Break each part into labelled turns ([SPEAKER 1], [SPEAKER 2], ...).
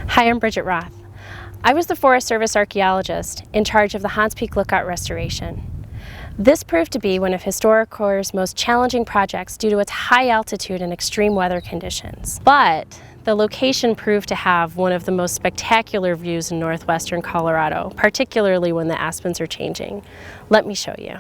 [SPEAKER 1] Hi, I'm Bridget Roth. I was the Forest Service archaeologist in charge of the Hahn's Peak Lookout restoration. This proved to be one of Historic Corps' most challenging projects due to its high altitude and extreme weather conditions. But the location proved to have one of the most spectacular views in northwestern Colorado, particularly when the aspens are changing. Let me show you.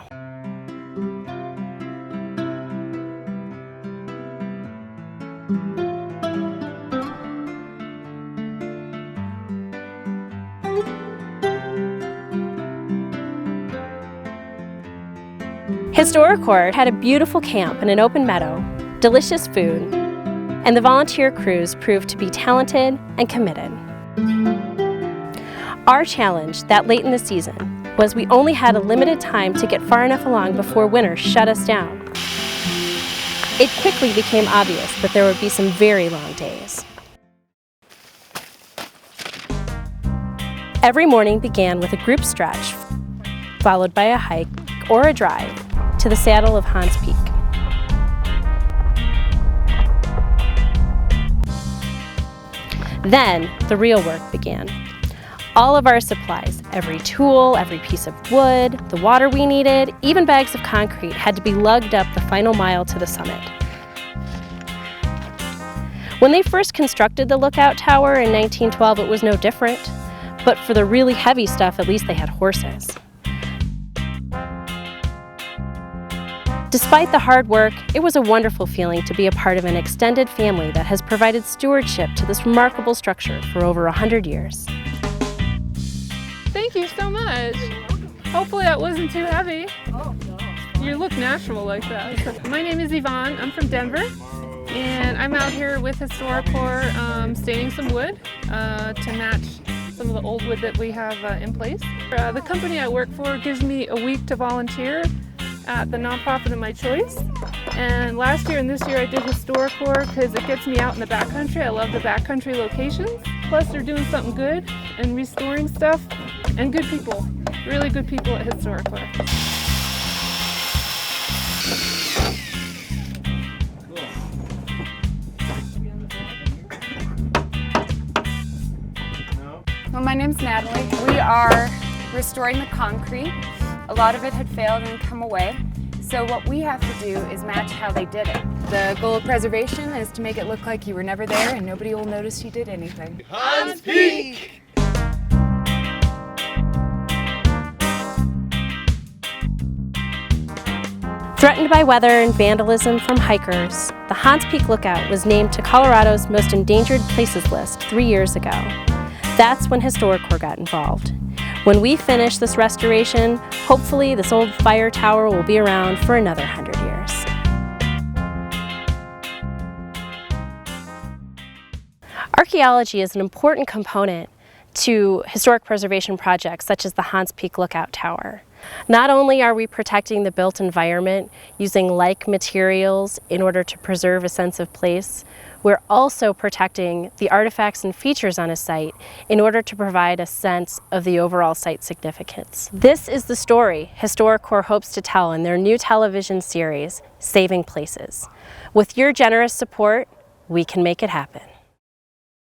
[SPEAKER 1] Historic Corps had a beautiful camp in an open meadow, delicious food, and the volunteer crews proved to be talented and committed. Our challenge that late in the season was we only had a limited time to get far enough along before winter shut us down. It quickly became obvious that there would be some very long days. Every morning began with a group stretch, followed by a hike or a drive to the saddle of Hahn's Peak. Then the real work began. All of our supplies, every tool, every piece of wood, the water we needed, even bags of concrete had to be lugged up the final mile to the summit. When they first constructed the lookout tower in 1912, it was no different. But for the really heavy stuff, at least they had horses. Despite the hard work, it was a wonderful feeling to be a part of an extended family that has provided stewardship to this remarkable structure for over 100 years.
[SPEAKER 2] Thank you so much. Hopefully that wasn't too heavy. You look natural like that. My name is Yvonne. I'm from Denver, and I'm out here with Historic Corps staining some wood to match some of the old wood that we have in place. The company I work for gives me a week to volunteer at the nonprofit of my choice. And last year and this year I did Historic Corps because it gets me out in the backcountry. I love the backcountry locations. Plus they're doing something good and restoring stuff, and good people, really good people at Historic Corps.
[SPEAKER 3] Well, my name's Natalie. We are restoring the concrete. A lot of it had failed and come away. So what we have to do is match how they did it. The goal of preservation is to make it look like you were never there and nobody will notice you did anything.
[SPEAKER 4] Hahn's Peak!
[SPEAKER 1] Threatened by weather and vandalism from hikers, the Hahn's Peak Lookout was named to Colorado's Most Endangered Places list 3 years ago. That's when Historic Corps got involved. When we finish this restoration, hopefully this old fire tower will be around for another 100 years. Archaeology is an important component to historic preservation projects such as the Hahn's Peak Lookout Tower. Not only are we protecting the built environment using like materials in order to preserve a sense of place, we're also protecting the artifacts and features on a site in order to provide a sense of the overall site significance. This is the story Historic Corps hopes to tell in their new television series, Saving Places. With your generous support, we can make it happen.